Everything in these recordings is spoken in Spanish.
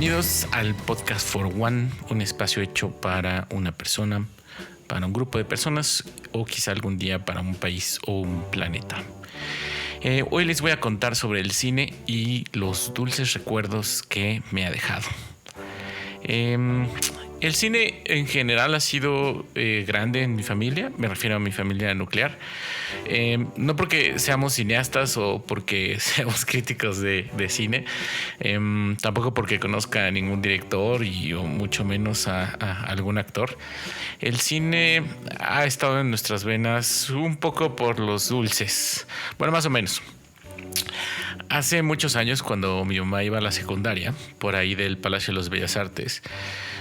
Bienvenidos al Podcast for One, un espacio hecho para una persona, para un grupo de personas o quizá algún día para un país o un planeta. Hoy les voy a contar sobre el cine y los dulces recuerdos que me ha dejado. El cine en general ha sido grande en mi familia, me refiero a mi familia nuclear. No porque seamos cineastas o porque seamos críticos de cine, tampoco porque conozca a ningún director o mucho menos a algún actor. El cine ha estado en nuestras venas un poco por los dulces, bueno, más o menos. Hace muchos años, cuando mi mamá iba a la secundaria, por ahí del Palacio de las Bellas Artes,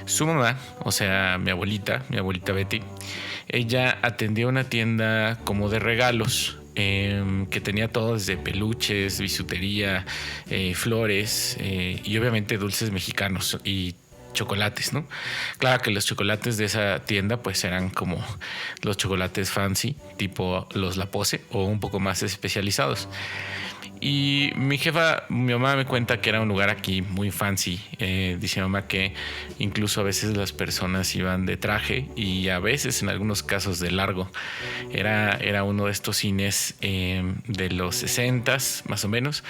su mamá, o sea, mi abuelita Betty, ella atendía una tienda como de regalos, que tenía todo desde peluches, bisutería, flores y obviamente dulces mexicanos y chocolates, ¿no? Claro que los chocolates de esa tienda pues eran como los chocolates fancy, tipo los La Pose, o un poco más especializados. Y mi mamá me cuenta que era un lugar aquí muy fancy. Dice mi mamá que incluso a veces las personas iban de traje y a veces en algunos casos de largo. Era uno de estos cines de los 60s más o menos,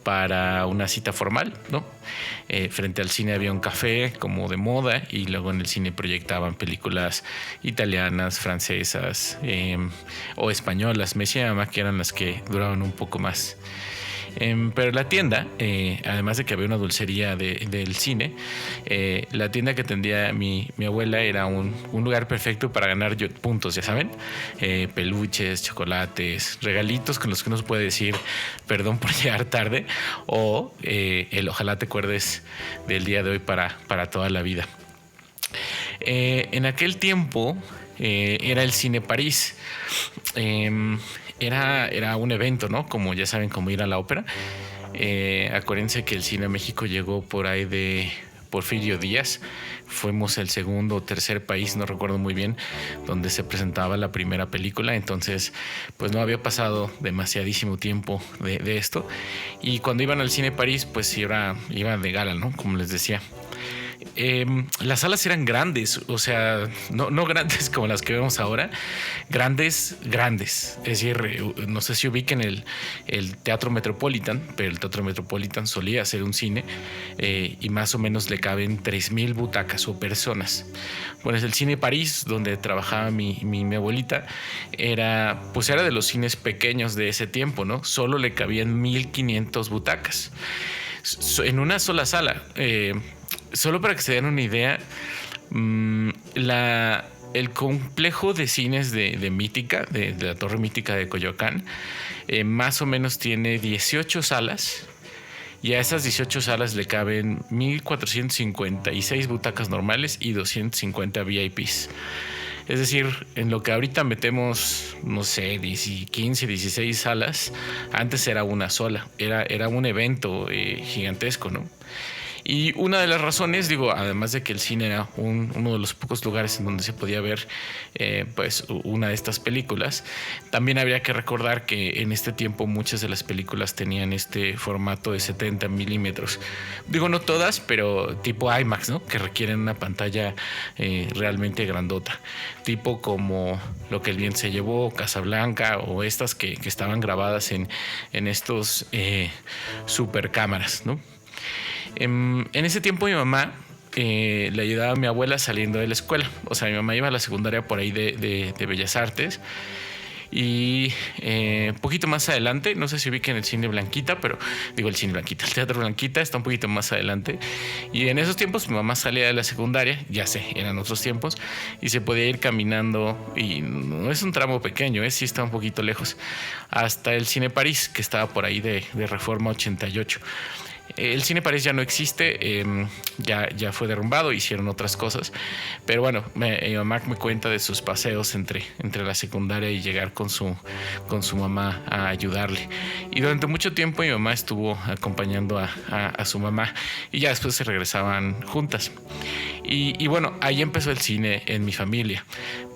para una cita formal, ¿no? Frente al cine había un café como de moda y luego en el cine proyectaban películas italianas, francesas o españolas. Me decía mi mamá que eran las que duraban un poco más. Pero la tienda, además de que había una dulcería del cine, la tienda que atendía mi abuela era un lugar perfecto para ganar puntos, ya saben, peluches, chocolates, regalitos con los que uno puede decir perdón por llegar tarde o el ojalá te acuerdes del día de hoy para toda la vida. En aquel tiempo era el Cine París. Era un evento, ¿no? Como ya saben, como ir a la ópera. Acuérdense que el cine a México llegó por ahí de Porfirio Díaz. Fuimos el segundo o tercer país, no recuerdo muy bien, donde se presentaba la primera película. Entonces, pues no había pasado demasiadísimo tiempo de esto. Y cuando iban al Cine París, pues iban de gala, ¿no? Como les decía. Las salas eran grandes, o sea, no grandes como las que vemos ahora, grandes. Es decir, no sé si ubiquen el Teatro Metropolitan, pero el Teatro Metropolitan solía ser un cine y más o menos le caben 3,000 butacas o personas. Bueno, es el Cine París, donde trabajaba mi abuelita, era de los cines pequeños de ese tiempo, ¿no? Solo le cabían 1,500 butacas en una sola sala. Solo para que se den una idea, el complejo de cines de Mítica, de la Torre Mítica de Coyoacán, más o menos tiene 18 salas. Y a esas 18 salas le caben 1,456 butacas normales y 250 VIPs. Es decir, en lo que ahorita metemos, no sé, 15, 16 salas, antes era una sola. Era un evento gigantesco, ¿no? Y una de las razones, además de que el cine era uno de los pocos lugares en donde se podía ver pues una de estas películas, también habría que recordar que en este tiempo muchas de las películas tenían este formato de 70 milímetros. No todas, pero tipo IMAX, ¿no? Que requieren una pantalla realmente grandota. Tipo como Lo que el viento se llevó, Casablanca o estas que estaban grabadas en estos super cámaras, ¿no? En ese tiempo mi mamá le ayudaba a mi abuela saliendo de la escuela. O sea, mi mamá iba a la secundaria por ahí de Bellas Artes. Y un poquito más adelante, no sé si ubiquen el Cine Blanquita, pero el Cine Blanquita, el Teatro Blanquita está un poquito más adelante. Y en esos tiempos mi mamá salía de la secundaria, ya sé, eran otros tiempos, y se podía ir caminando, y no es un tramo pequeño, sí está un poquito lejos, hasta el Cine París, que estaba por ahí de Reforma 88. El Cine París ya no existe, ya fue derrumbado, hicieron otras cosas. Pero bueno, mi mamá me cuenta de sus paseos entre la secundaria y llegar con su mamá a ayudarle. Y durante mucho tiempo mi mamá estuvo acompañando a su mamá y ya después se regresaban juntas. Y bueno, ahí empezó el cine en mi familia.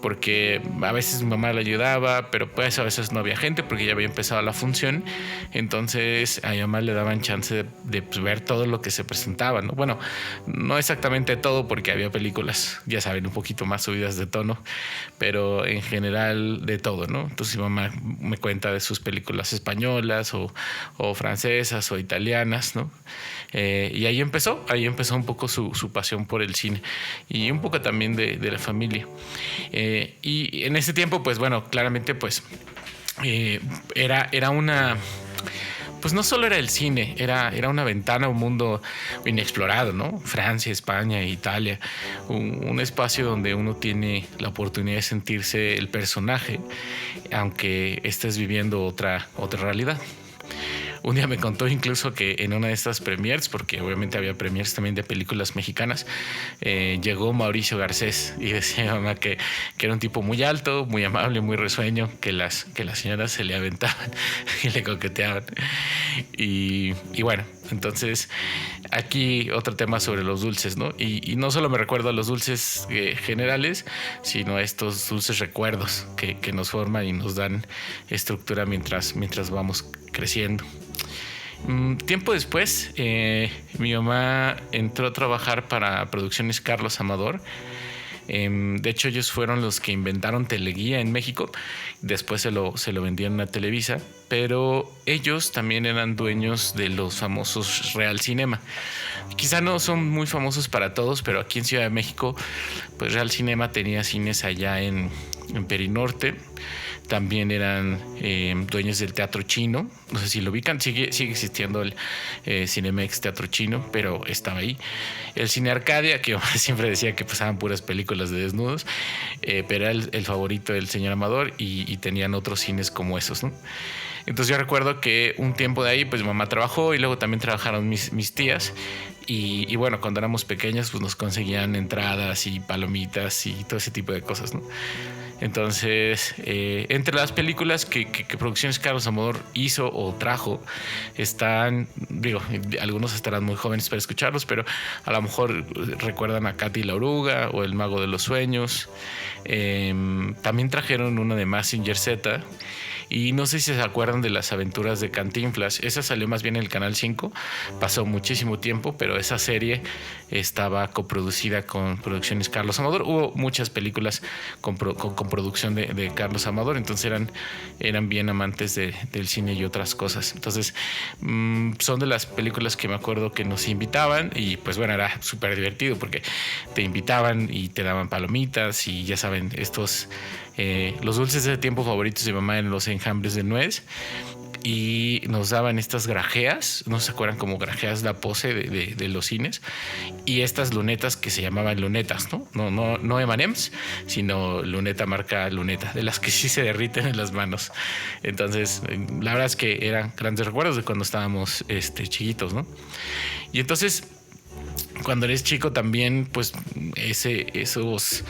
porque a veces mi mamá le ayudaba, pero pues a veces no había gente porque ya había empezado la función. Entonces a mi mamá le daban chance de pues, ver todo lo que se presentaba, ¿no? Bueno, no exactamente todo porque había películas, ya saben, un poquito más subidas de tono, pero en general de todo, ¿no? Entonces mi mamá me cuenta de sus películas españolas o francesas o italianas, ¿no? Y ahí empezó un poco su pasión por el cine y un poco también de la familia. Y en ese tiempo, pues bueno, claramente pues era una... Pues no solo era el cine, era una ventana a un mundo inexplorado, ¿no? Francia, España, Italia, un espacio donde uno tiene la oportunidad de sentirse el personaje, aunque estés viviendo otra realidad. Un día me contó incluso que en una de estas premiers, porque obviamente había premiers también de películas mexicanas, llegó Mauricio Garcés y decía mamá que era un tipo muy alto, muy amable, muy risueño, que las señoras se le aventaban y le coqueteaban. Y bueno, entonces aquí otro tema sobre los dulces, ¿no? Y no solo me recuerdo a los dulces generales, sino a estos dulces recuerdos que nos forman y nos dan estructura mientras vamos creciendo. Tiempo después, mi mamá entró a trabajar para Producciones Carlos Amador. De hecho, ellos fueron los que inventaron Teleguía en México. Después se lo vendieron a Televisa. Pero ellos también eran dueños de los famosos Real Cinema. Quizá no son muy famosos para todos, pero aquí en Ciudad de México, pues Real Cinema tenía cines allá en Perinorte. También eran dueños del Teatro Chino. No sé si lo ubican. Sigue existiendo el Cinemex Teatro Chino, pero estaba ahí. El Cine Arcadia, que siempre decía que pasaban puras películas de desnudos, pero era el favorito del señor Amador y tenían otros cines como esos, ¿no? Entonces yo recuerdo que un tiempo de ahí, pues mi mamá trabajó y luego también trabajaron mis tías. Y bueno, cuando éramos pequeños, pues nos conseguían entradas y palomitas y todo ese tipo de cosas, ¿no? Entonces, entre las películas que Producciones Carlos Amador hizo o trajo, están, digo, algunos estarán muy jóvenes para escucharlos, pero a lo mejor recuerdan a Katy la Oruga o El Mago de los Sueños. También trajeron una de Mazinger Z. Y no sé si se acuerdan de Las Aventuras de Cantinflas. Esa salió más bien en el Canal 5. Pasó muchísimo tiempo, pero esa serie estaba coproducida con Producciones Carlos Amador. Hubo muchas películas con producción de Carlos Amador, entonces eran bien amantes del cine y otras cosas. Entonces, son de las películas que me acuerdo que nos invitaban y pues bueno, era súper divertido porque te invitaban y te daban palomitas y ya saben, los dulces de tiempo favoritos de mamá eran los enjambres de nuez y nos daban estas grajeas, no se acuerdan, como grajeas la pose de los cines, y estas lunetas que se llamaban lunetas, no M&M's, sino luneta marca luneta, de las que sí se derriten en las manos. Entonces la verdad es que eran grandes recuerdos de cuando estábamos chiquitos, ¿no? Y entonces cuando eres chico también, pues esos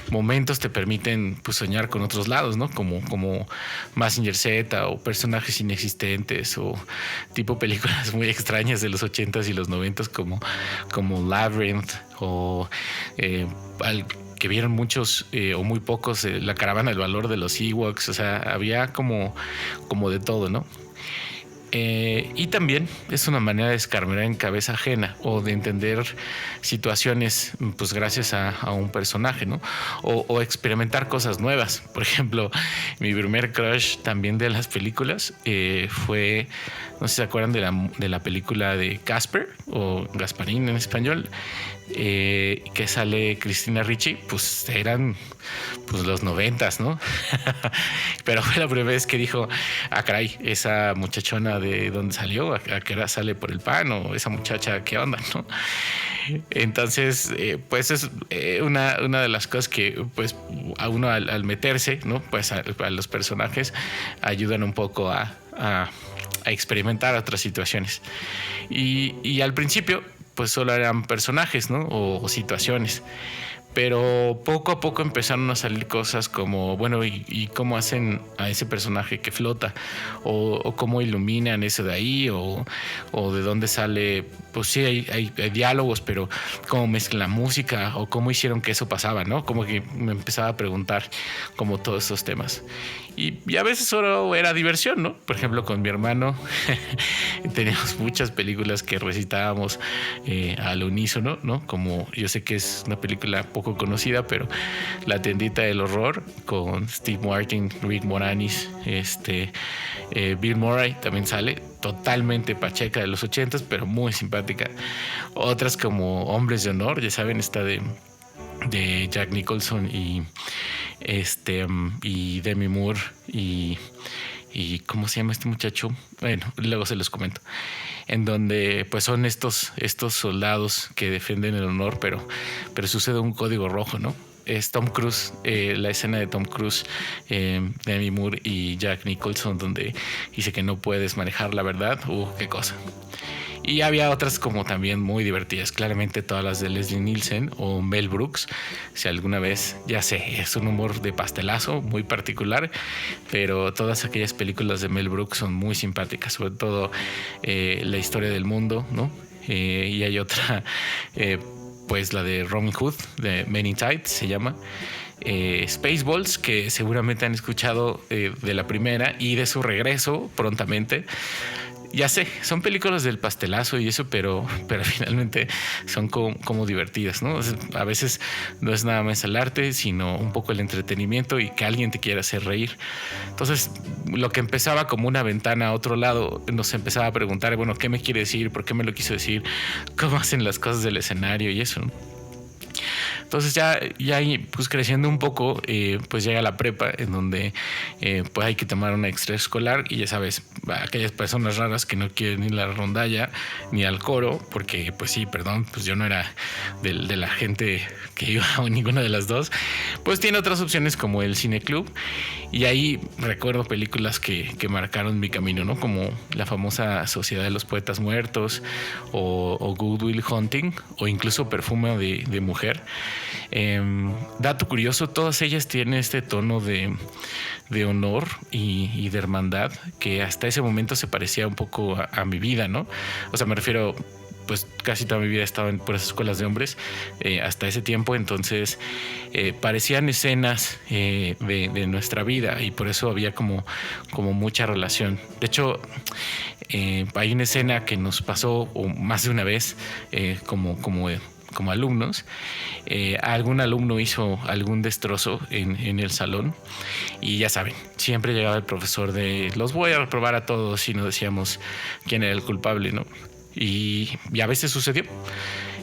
momentos te permiten pues soñar con otros lados, ¿no? Como Mazinger Z o personajes inexistentes o tipo películas muy extrañas de los 80s y los 90s como Labyrinth o que vieron muchos o muy pocos, La Caravana del Valor de los Ewoks. O sea, había como de todo, ¿no? Y también es una manera de escarmear en cabeza ajena o de entender situaciones pues gracias a un personaje, ¿no? O experimentar cosas nuevas. Por ejemplo, mi primer crush también de las películas fue, no sé si se acuerdan de la película de Casper o Gasparín en español, que sale Cristina Ricci. Pues eran pues los 90s, ¿no? Pero fue la primera vez que dijo, caray, esa muchachona de dónde salió, a qué hora sale por el pan, o esa muchacha, qué onda, ¿no? Entonces, pues es una de las cosas que pues a uno al meterse, ¿no? Pues a los personajes ayudan un poco a experimentar otras situaciones. Y al principio pues solo eran personajes, ¿no? O situaciones. Pero poco a poco empezaron a salir cosas como, bueno, y cómo hacen a ese personaje que flota, o cómo iluminan eso de ahí, o de dónde sale, pues sí, hay diálogos, pero cómo mezclan la música, o cómo hicieron que eso pasaba, ¿no? Como que me empezaba a preguntar como todos esos temas. Y a veces solo era diversión, ¿no? Por ejemplo, con mi hermano teníamos muchas películas que recitábamos al unísono, ¿no? Como yo sé que es una película poco conocida, pero La tiendita del horror con Steve Martin, Rick Moranis, Bill Murray también sale, totalmente pacheca de los 80s, pero muy simpática. Otras como Hombres de Honor, ya saben, esta de Jack Nicholson y Demi Moore y ¿cómo se llama este muchacho? Bueno, luego se los comento. En donde pues son estos soldados que defienden el honor, pero sucede un código rojo, ¿no? Es Tom Cruise, la escena de Tom Cruise, Demi Moore y Jack Nicholson, donde dice que no puedes manejar la verdad. Qué cosa. Y había otras como también muy divertidas, claramente todas las de Leslie Nielsen o Mel Brooks. Si alguna vez, ya sé, es un humor de pastelazo muy particular, pero todas aquellas películas de Mel Brooks son muy simpáticas, sobre todo La historia del mundo, ¿no? Y hay otra, pues la de Robin Hood, de Men in Tights se llama. Spaceballs, que seguramente han escuchado de la primera y de su regreso prontamente. Ya sé, son películas del pastelazo y eso, pero finalmente son como divertidas, ¿no? A veces no es nada más el arte, sino un poco el entretenimiento y que alguien te quiera hacer reír. Entonces, lo que empezaba como una ventana a otro lado, nos empezaba a preguntar, bueno, ¿qué me quiere decir? ¿Por qué me lo quiso decir? ¿Cómo hacen las cosas del escenario y eso, ¿no? Entonces ya pues creciendo un poco, pues llega la prepa, en donde pues hay que tomar una extraescolar y ya sabes, aquellas personas raras que no quieren ir a la rondalla ni al coro, porque pues sí, perdón, pues yo no era de la gente que iba a ninguna de las dos, pues tiene otras opciones como el cineclub. Y ahí recuerdo películas que marcaron mi camino, ¿no? Como la famosa Sociedad de los Poetas Muertos o Good Will Hunting o incluso Perfume de Mujer. Dato curioso, todas ellas tienen este tono de honor y de hermandad que hasta ese momento se parecía un poco a mi vida, ¿no? O sea, me refiero, pues casi toda mi vida he estado en puras escuelas de hombres hasta ese tiempo, entonces parecían escenas de nuestra vida y por eso había como mucha relación. De hecho, hay una escena que nos pasó más de una vez como alumnos. Algún alumno hizo algún destrozo en el salón y ya saben, siempre llegaba el profesor de los voy a reprobar a todos y nos decíamos quién era el culpable, ¿no? Y a veces sucedió.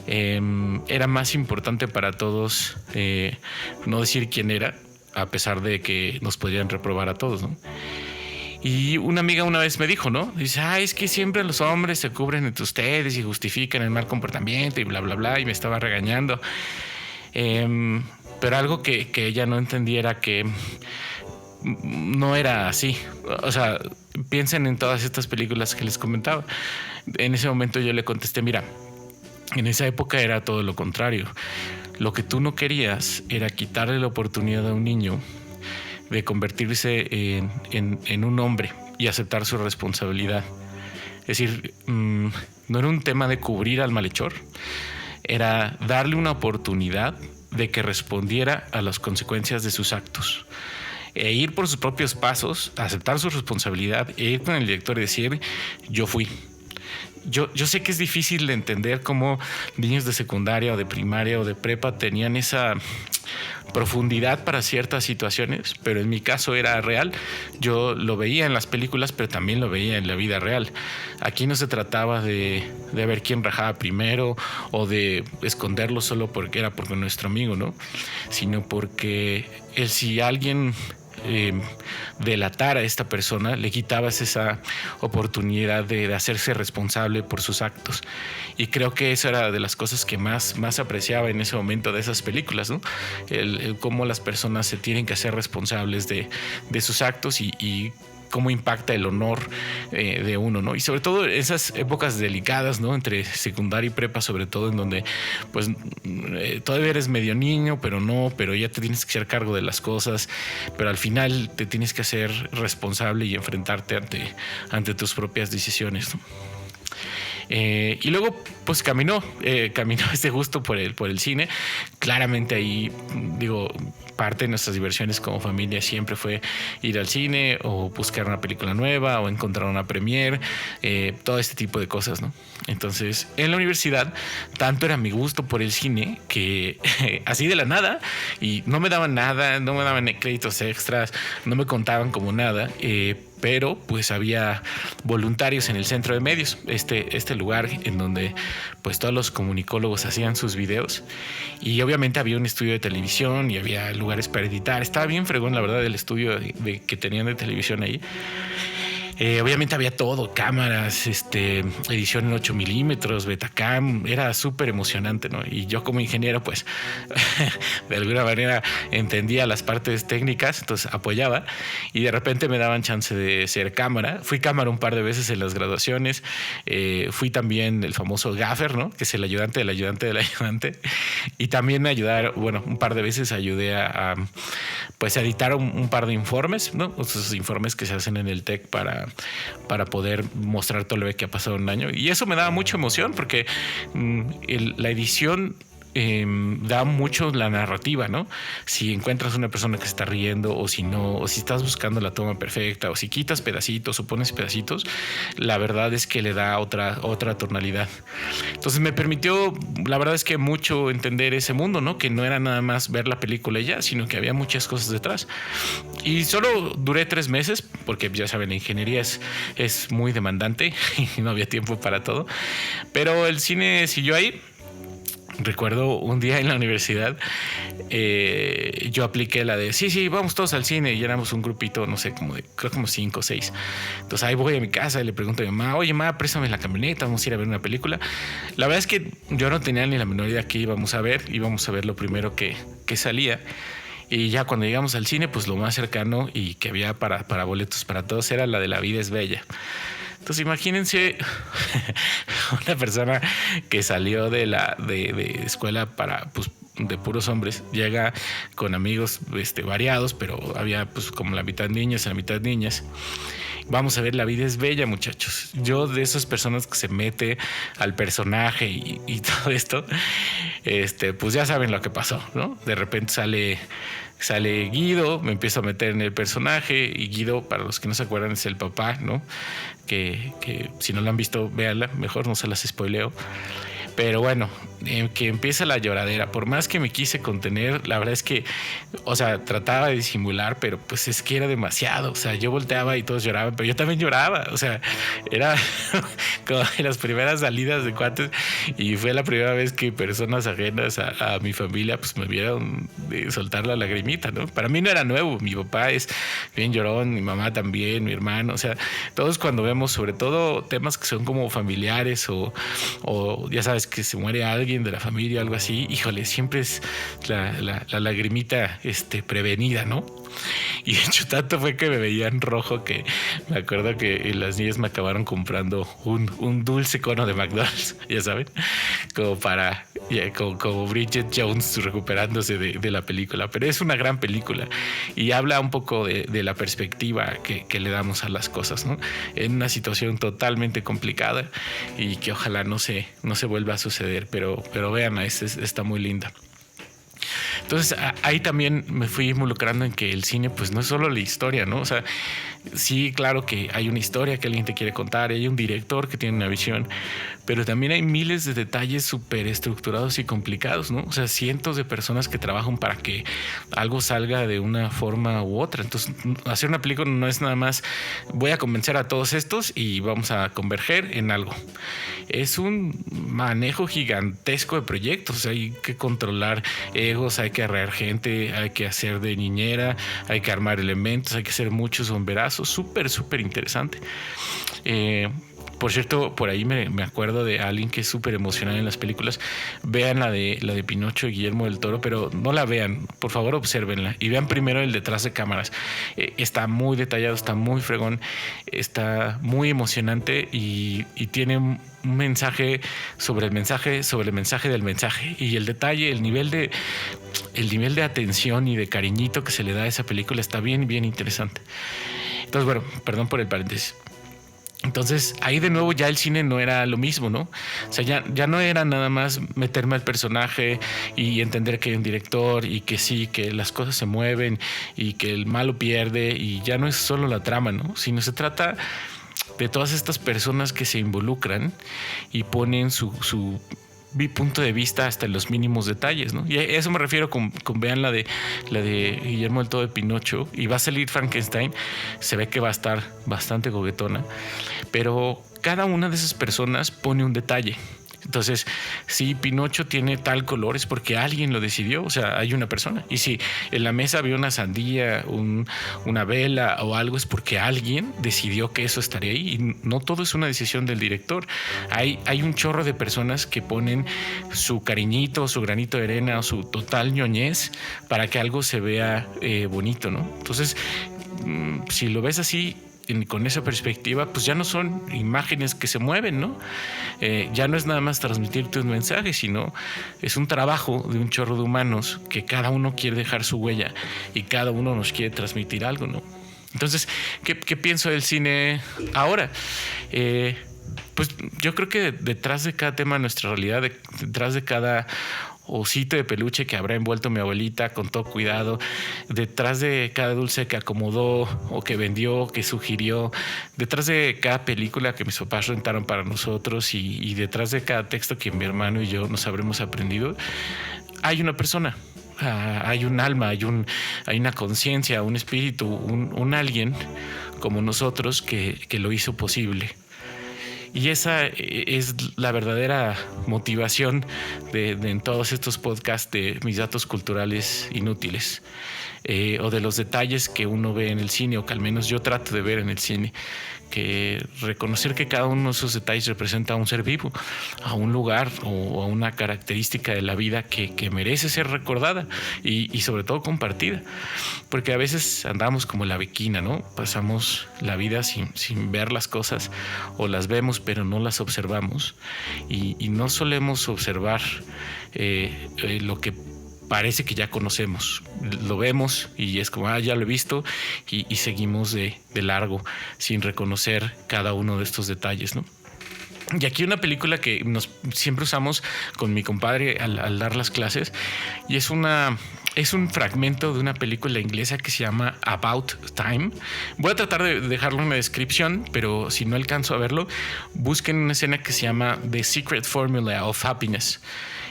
Era más importante para todos no decir quién era, a pesar de que nos podrían reprobar a todos, ¿no? Y una amiga una vez me dijo, ¿no? Dice, es que siempre los hombres se cubren entre ustedes y justifican el mal comportamiento y bla, bla, bla, y me estaba regañando. Pero algo que ella no entendiera que no era así. O sea, piensen en todas estas películas que les comentaba. En ese momento yo le contesté, mira, en esa época era todo lo contrario. Lo que tú no querías era quitarle la oportunidad a un niño de convertirse en un hombre y aceptar su responsabilidad. Es decir, no era un tema de cubrir al malhechor, era darle una oportunidad de que respondiera a las consecuencias de sus actos. E ir por sus propios pasos, aceptar su responsabilidad e ir con el director y decir, yo fui. Yo sé que es difícil de entender cómo niños de secundaria o de primaria o de prepa tenían esa profundidad para ciertas situaciones, pero en mi caso era real. Yo lo veía en las películas, pero también lo veía en la vida real. Aquí no se trataba de ver quién rajaba primero o de esconderlo solo porque era porque nuestro amigo, ¿no? Sino porque si alguien delatar a esta persona, le quitabas esa oportunidad de hacerse responsable por sus actos. Y creo que eso era de las cosas que más apreciaba en ese momento de esas películas, ¿no? El cómo las personas se tienen que hacer responsables de sus actos y cómo impacta el honor de uno, ¿no? Y sobre todo esas épocas delicadas, ¿no? Entre secundaria y prepa, sobre todo, en donde pues todavía eres medio niño, pero ya te tienes que hacer cargo de las cosas, pero al final te tienes que hacer responsable y enfrentarte ante tus propias decisiones, ¿no? Y luego pues caminó este gusto por el cine. Claramente ahí, digo, parte de nuestras diversiones como familia siempre fue ir al cine o buscar una película nueva o encontrar una premiere, todo este tipo de cosas, ¿no? Entonces, en la universidad, tanto era mi gusto por el cine que así de la nada, y no me daban nada, no me daban créditos extras, no me contaban como nada, pero pues había voluntarios en el Centro de Medios, este lugar en donde pues todos los comunicólogos hacían sus videos, y obviamente había un estudio de televisión y había lugares para editar. Estaba bien fregón, la verdad, el estudio que tenían de televisión ahí. Obviamente había todo, cámaras, edición en 8 milímetros, Betacam, era súper emocionante, ¿no? Y yo como ingeniero, pues, de alguna manera entendía las partes técnicas, entonces apoyaba, y de repente me daban chance de ser cámara. Fui cámara un par de veces en las graduaciones, fui también el famoso gaffer, ¿no? Que es el ayudante del ayudante del ayudante, y también me ayudaron, bueno, un par de veces ayudé a pues editar un par de informes, ¿no? Esos informes que se hacen en el TEC para poder mostrar todo lo que ha pasado en un año. Y eso me daba mucha emoción porque la edición da mucho la narrativa, ¿no? Si encuentras una persona que se está riendo o si no, o si estás buscando la toma perfecta o si quitas pedacitos o pones pedacitos, la verdad es que le da otra tonalidad. Entonces me permitió, la verdad es que mucho entender ese mundo, ¿no? Que no era nada más ver la película y ya, sino que había muchas cosas detrás. Y solo duré 3 meses porque ya saben, la ingeniería es muy demandante y no había tiempo para todo, pero el cine siguió ahí. Recuerdo un día en la universidad, yo apliqué la de sí, vamos todos al cine, y éramos un grupito, no sé, creo como 5 o 6. Entonces ahí voy a mi casa y le pregunto a mi mamá, oye, mamá, préstame la camioneta, vamos a ir a ver una película. La verdad es que yo no tenía ni la menor idea que íbamos a ver lo primero que salía. Y ya cuando llegamos al cine, pues lo más cercano y que había para boletos para todos era la de La vida es bella. Entonces imagínense una persona que salió de escuela pues, de puros hombres, llega con amigos variados, pero había pues como la mitad niños y la mitad niñas. Vamos a ver La vida es bella, muchachos. Yo de esas personas que se mete al personaje y todo esto, pues ya saben lo que pasó, ¿no? De repente sale Guido, me empiezo a meter en el personaje, y Guido, para los que no se acuerdan, es el papá, ¿no? Que si no la han visto, véanla, mejor no se las spoileo. Pero bueno, que empieza la lloradera. Por más que me quise contener, la verdad es que, o sea, trataba de disimular, pero pues es que era demasiado. O sea, yo volteaba y todos lloraban, pero yo también lloraba. O sea, era como en las primeras salidas de cuates, y fue la primera vez que personas ajenas a mi familia pues me vieron soltar la lagrimita, ¿no? Para mí no era nuevo. Mi papá es bien llorón, mi mamá también, mi hermano. O sea, todos cuando vemos sobre todo temas que son como familiares o ya sabes, que se muere alguien de la familia o algo así, híjole, siempre es la lagrimita prevenida, ¿no? Y de hecho tanto fue que me veían rojo que me acuerdo que las niñas me acabaron comprando un dulce cono de McDonald's, ya saben, como para como Bridget Jones recuperándose de la película. Pero es una gran película y habla un poco de la perspectiva que le damos a las cosas, ¿no? En una situación totalmente complicada y que ojalá no se vuelva a suceder, pero vean, está muy linda. Entonces ahí también me fui involucrando en que el cine pues no es solo la historia, ¿no? O sea, sí, claro que hay una historia que alguien te quiere contar, hay un director que tiene una visión, pero también hay miles de detalles súper estructurados y complicados, ¿no? O sea, cientos de personas que trabajan para que algo salga de una forma u otra. Entonces, hacer una película no es nada más voy a convencer a todos estos y vamos a converger en algo. Es un manejo gigantesco de proyectos. Hay que controlar egos, hay que arrear gente, hay que hacer de niñera, hay que armar elementos, hay que hacer muchos bomberazos. Súper interesante. Por cierto, por ahí me acuerdo de alguien que es súper emocional en las películas. Vean la de Pinocho y Guillermo del Toro, pero no la vean. Por favor, obsérvenla. Y vean primero el detrás de cámaras. Está muy detallado, está muy fregón, está muy emocionante y tiene un mensaje sobre el mensaje, sobre el mensaje del mensaje. Y el detalle, el nivel de atención y de cariñito que se le da a esa película está bien, bien interesante. Entonces, bueno, perdón por el paréntesis. Entonces ahí de nuevo ya el cine no era lo mismo, ¿no? O sea, ya no era nada más meterme al personaje y entender que hay un director y que sí, que las cosas se mueven y que el malo pierde, y ya no es solo la trama, ¿no? Sino se trata de todas estas personas que se involucran y ponen su punto de vista hasta en los mínimos detalles, ¿no? Y a eso me refiero con vean la de Guillermo del Toro de Pinocho, y va a salir Frankenstein. Se ve que va a estar bastante coquetona, pero cada una de esas personas pone un detalle. Entonces, si Pinocho tiene tal color es porque alguien lo decidió, o sea, hay una persona. Y si en la mesa había una sandía, una vela o algo, es porque alguien decidió que eso estaría ahí. Y no todo es una decisión del director. Hay un chorro de personas que ponen su cariñito, su granito de arena o su total ñoñez para que algo se vea bonito, ¿no? Entonces, si lo ves así, con esa perspectiva, pues ya no son imágenes que se mueven, ¿no? Ya no es nada más transmitirte un mensaje, sino es un trabajo de un chorro de humanos que cada uno quiere dejar su huella y cada uno nos quiere transmitir algo, ¿no? Entonces, ¿qué pienso del cine ahora? Pues yo creo que detrás de cada tema de nuestra realidad, detrás de cada osito de peluche que habrá envuelto mi abuelita con todo cuidado, detrás de cada dulce que acomodó o que vendió, que sugirió, detrás de cada película que mis papás rentaron para nosotros y detrás de cada texto que mi hermano y yo nos habremos aprendido, hay una persona. Hay un alma, hay una conciencia, un espíritu, un alguien como nosotros que lo hizo posible. Y esa es la verdadera motivación en todos estos podcasts de mis datos culturales inútiles, o de los detalles que uno ve en el cine, o que al menos yo trato de ver en el cine, que reconocer que cada uno de esos detalles representa a un ser vivo, a un lugar o a una característica de la vida que merece ser recordada y sobre todo compartida, porque a veces andamos como la bequina, ¿no? Pasamos la vida sin ver las cosas, o las vemos pero no las observamos, y no solemos observar lo que parece que ya conocemos. Lo vemos y es como, ya lo he visto, y seguimos de largo sin reconocer cada uno de estos detalles, ¿no? Y aquí una película que siempre usamos con mi compadre al dar las clases, y es un fragmento de una película inglesa que se llama About Time. Voy a tratar de dejarlo en la descripción, pero si no alcanzo a verlo, busquen una escena que se llama The Secret Formula of Happiness.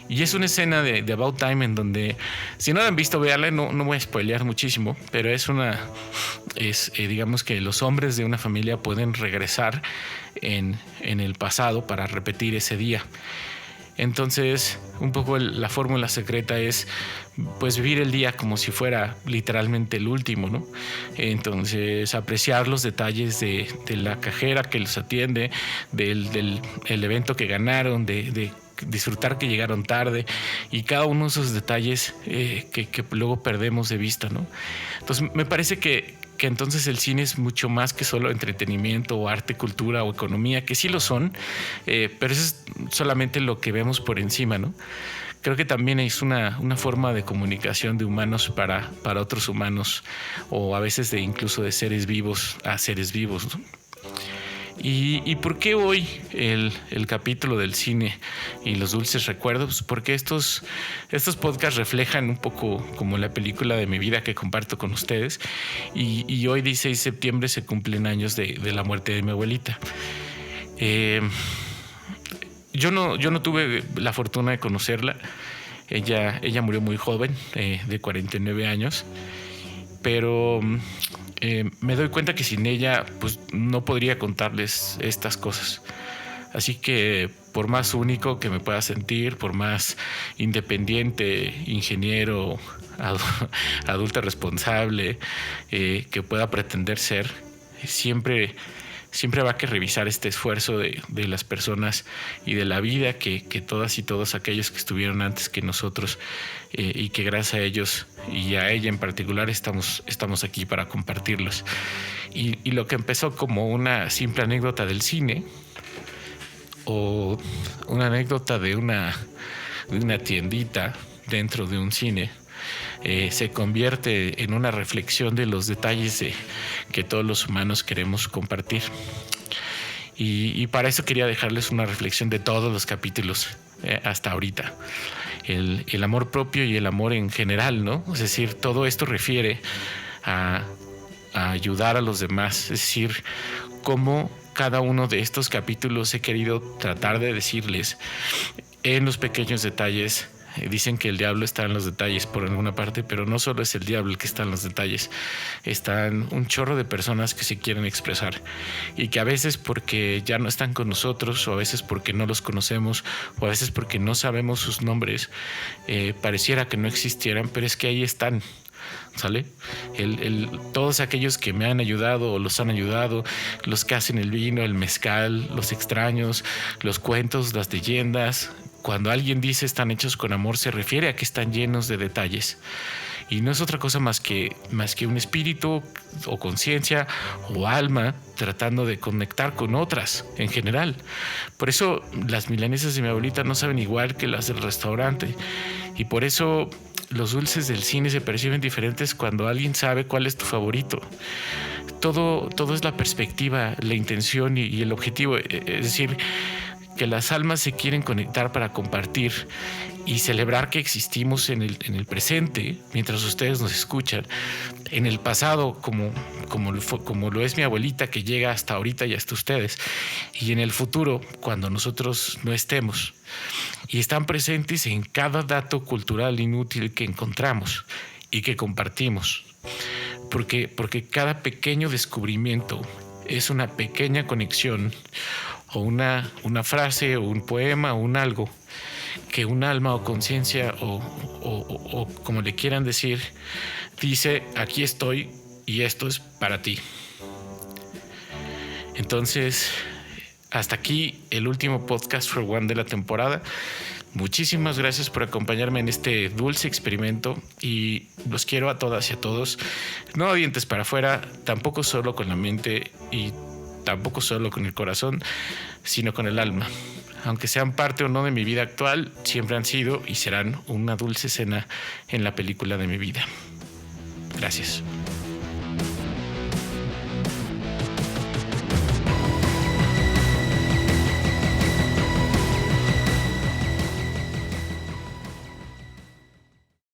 Y es una escena de About Time en donde, si no la han visto, véanla, no voy a spoilear muchísimo, pero digamos que los hombres de una familia pueden regresar en el pasado para repetir ese día. Entonces, un poco la fórmula secreta es pues vivir el día como si fuera literalmente el último, ¿no? Entonces, apreciar los detalles de la cajera que los atiende, del evento que ganaron, de disfrutar que llegaron tarde, y cada uno de esos detalles que luego perdemos de vista, ¿no? Entonces, me parece que entonces el cine es mucho más que solo entretenimiento o arte, cultura o economía, que sí lo son, pero eso es solamente lo que vemos por encima, ¿no? Creo que también es una forma de comunicación de humanos para otros humanos, o a veces incluso de seres vivos a seres vivos, ¿no? ¿Y por qué hoy el capítulo del cine y los dulces recuerdos? Porque estos podcasts reflejan un poco como la película de mi vida que comparto con ustedes, y hoy 16 de septiembre se cumplen años de la muerte de mi abuelita. Yo no tuve la fortuna de conocerla. Ella murió muy joven, de 49 años, pero me doy cuenta que sin ella pues no podría contarles estas cosas. Así que por más único que me pueda sentir, por más independiente, ingeniero, adulto responsable que pueda pretender ser, siempre siempre va a que revisar este esfuerzo de las personas y de la vida que todas y todos aquellos que estuvieron antes que nosotros, y que gracias a ellos y a ella en particular estamos aquí para compartirlos. Y lo que empezó como una simple anécdota del cine o una anécdota de una tiendita dentro de un cine, se convierte en una reflexión de los detalles que todos los humanos queremos compartir. Y para eso quería dejarles una reflexión de todos los capítulos hasta ahorita. El amor propio y el amor en general, ¿no? Es decir, todo esto refiere a ayudar a los demás. Es decir, cómo cada uno de estos capítulos he querido tratar de decirles en los pequeños detalles. Dicen que el diablo está en los detalles por alguna parte, pero no solo es el diablo el que está en los detalles. Están un chorro de personas que se quieren expresar y que a veces porque ya no están con nosotros, o a veces porque no los conocemos, o a veces porque no sabemos sus nombres, pareciera que no existieran, pero es que ahí están. ¿Sale? Todos aquellos que me han ayudado o los han ayudado, los que hacen el vino, el mezcal, los extraños, los cuentos, las leyendas. Cuando alguien dice están hechos con amor, se refiere a que están llenos de detalles. Y no es otra cosa más que un espíritu o conciencia o alma tratando de conectar con otras en general. Por eso las milanesas de mi abuelita no saben igual que las del restaurante. Y por eso los dulces del cine se perciben diferentes cuando alguien sabe cuál es tu favorito. Todo es la perspectiva, la intención y el objetivo. Es decir, que las almas se quieren conectar para compartir y celebrar que existimos en el presente, mientras ustedes nos escuchan, en el pasado, como lo es mi abuelita, que llega hasta ahorita y hasta ustedes, y en el futuro, cuando nosotros no estemos. Y están presentes en cada dato cultural inútil que encontramos y que compartimos. Porque cada pequeño descubrimiento es una pequeña conexión, o una frase, o un poema, o un algo que un alma o conciencia o como le quieran decir, dice: aquí estoy y esto es para ti. Entonces, hasta aquí el último podcast for One de la temporada. Muchísimas gracias por acompañarme en este dulce experimento y los quiero a todas y a todos. No dientes para afuera, tampoco solo con la mente y tampoco solo con el corazón, sino con el alma. Aunque sean parte o no de mi vida actual, siempre han sido y serán una dulce escena en la película de mi vida. Gracias.